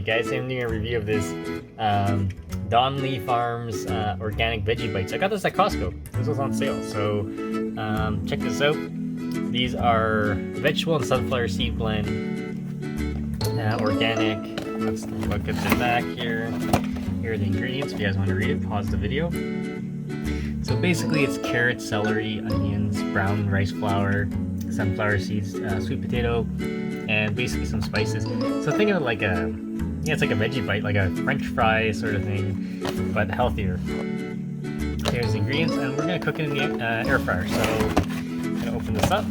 Alright guys, I'm doing a review of this Don Lee Farms organic veggie bites. I got this at COSTCO. This was on sale, so check this out. These are vegetable and sunflower seed blend, organic. Let's look at the back here. Here are the ingredients. If you guys want to read it, pause the video. So basically it's carrots, celery, onions, brown rice flour, sunflower seeds, sweet potato, and basically some spices. So think of it like it's like a veggie bite, like a French fry sort of thing, but healthier. Here's the ingredients, and we're gonna cook it in the air fryer. So I'm gonna open this up,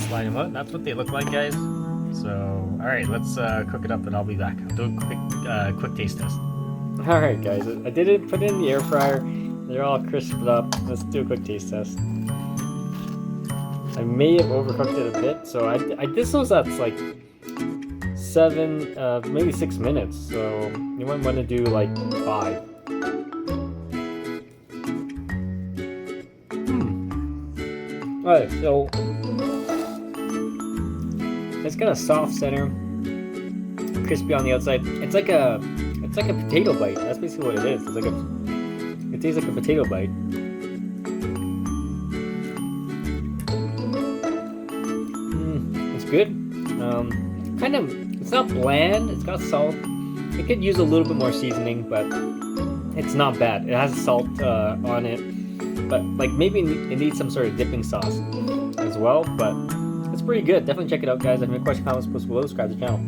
slide them out. That's what they look like, guys. So all right, let's cook it up, and I'll be back. I'll do a quick taste test. All right, guys, I did it. Put it in the air fryer. They're all crisped up. Let's do a quick taste test. I may have overcooked it a bit, so this was at like 7, maybe 6 minutes. So you might want to do like 5. Alright, so it's got a soft center, crispy on the outside. It's like a potato bite. That's basically what it is. It tastes like a potato bite. It's good. It's not bland. It's got salt. It could use a little bit more seasoning, but it's not bad. It has salt on it, but like maybe it needs some sort of dipping sauce as well. But it's pretty good. Definitely check it out, guys. If you have any questions, comments, post below. Subscribe to the channel.